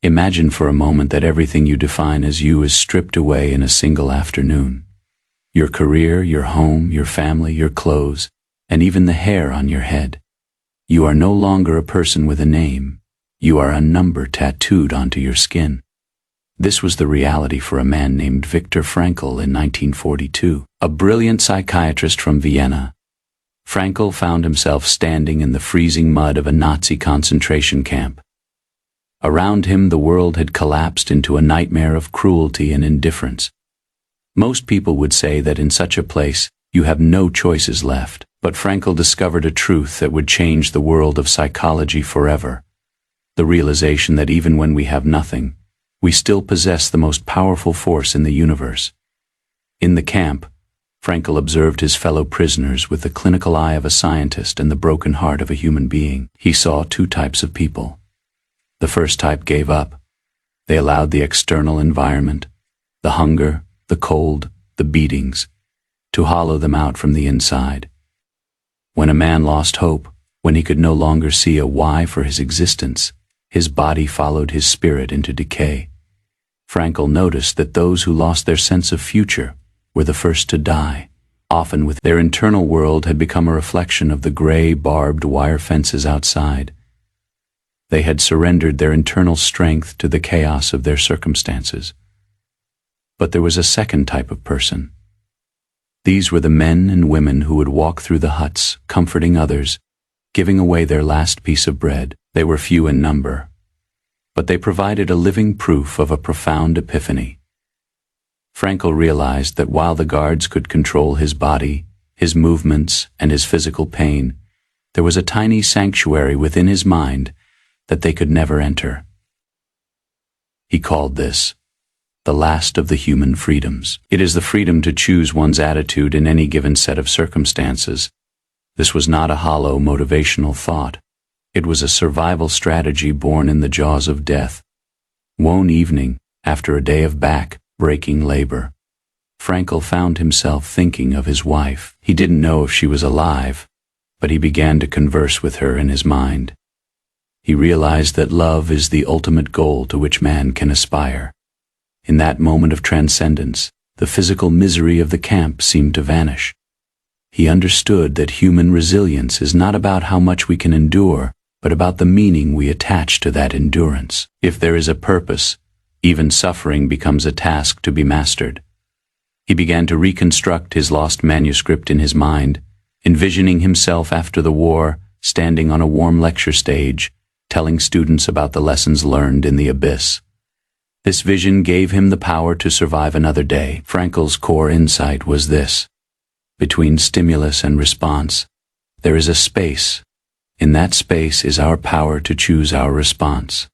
Imagine for a moment that everything you define as you is stripped away in a single afternoon. Your career, your home, your family, your clothes, and even the hair on your head. You are no longer a person with a name. You are a number tattooed onto your skin. This was the reality for a man named Viktor Frankl in 1942, a brilliant psychiatrist from Vienna. Frankl found himself standing in the freezing mud of a Nazi concentration camp. Around him, the world had collapsed into a nightmare of cruelty and indifference. Most people would say that in such a place, you have no choices left, but Frankl discovered a truth that would change the world of psychology forever. The realization that even when we have nothing, we still possess the most powerful force in the universe. In the camp, Frankl observed his fellow prisoners with the clinical eye of a scientist and the broken heart of a human being. He saw two types of people. The first type gave up. They allowed the external environment, the hunger, the cold, the beatings, to hollow them out from the inside. When a man lost hope, when he could no longer see a why for his existence, his body followed his spirit into decay. Frankl noticed that those who lost their sense of future were the first to die, often with their internal world had become a reflection of the gray, barbed wire fences outside. They had surrendered their internal strength to the chaos of their circumstances. But there was a second type of person. These were the men and women who would walk through the huts, comforting others, giving away their last piece of bread. They were few in number, but they provided a living proof of a profound epiphany. Frankl realized that while the guards could control his body, his movements, and his physical pain, there was a tiny sanctuary within his mind that they could never enter. He called this the last of the human freedoms. It is the freedom to choose one's attitude in any given set of circumstances. This was not a hollow motivational thought. It was a survival strategy born in the jaws of death. One evening, after a day of back-breaking labor, Frankl found himself thinking of his wife. He didn't know if she was alive, but he began to converse with her in his mind. He realized that love is the ultimate goal to which man can aspire. In that moment of transcendence, the physical misery of the camp seemed to vanish. He understood that human resilience is not about how much we can endure, but about the meaning we attach to that endurance. If there is a purpose, even suffering becomes a task to be mastered. He began to reconstruct his lost manuscript in his mind, envisioning himself after the war, standing on a warm lecture stage, telling students about the lessons learned in the abyss. This vision gave him the power to survive another day. Frankl's core insight was this: between stimulus and response, there is a space. In that space is our power to choose our response.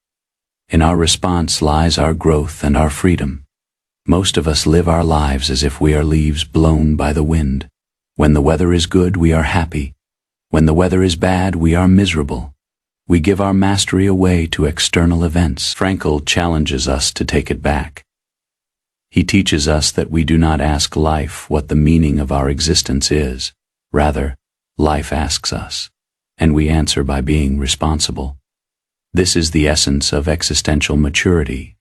In our response lies our growth and our freedom. Most of us live our lives as if we are leaves blown by the wind. When the weather is good, we are happy. When the weather is bad, we are miserable. We give our mastery away to external events. Frankl challenges us to take it back. He teaches us that we do not ask life what the meaning of our existence is. Rather, life asks us, and we answer by being responsible. This is the essence of existential maturity.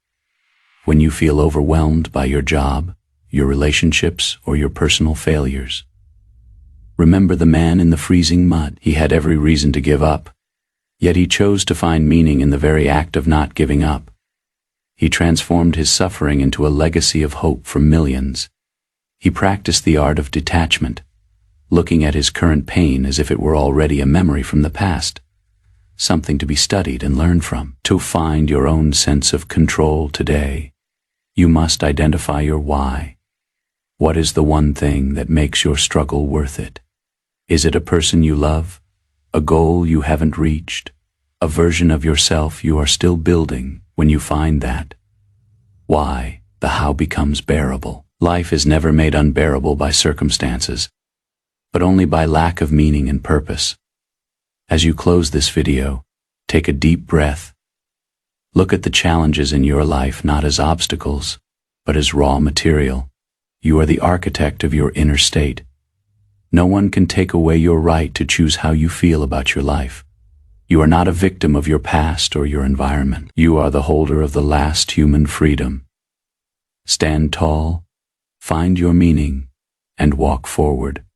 When you feel overwhelmed by your job, your relationships, or your personal failures, remember the man in the freezing mud. He had every reason to give up, yet he chose to find meaning in the very act of not giving up. He transformed his suffering into a legacy of hope for millions. He practiced the art of detachment, looking at his current pain as if it were already a memory from the past, something to be studied and learned from. To find your own sense of control today, you must identify your why. What is the one thing that makes your struggle worth it? Is it a person you love? A goal you haven't reached? A version of yourself you are still building? When you find that why, the how becomes bearable. Life is never made unbearable by circumstances, but only by lack of meaning and purpose. As you close this video, take a deep breath. Look at the challenges in your life not as obstacles, but as raw material. You are the architect of your inner state. No one can take away your right to choose how you feel about your life. You are not a victim of your past or your environment. You are the holder of the last human freedom. Stand tall, find your meaning, and walk forward.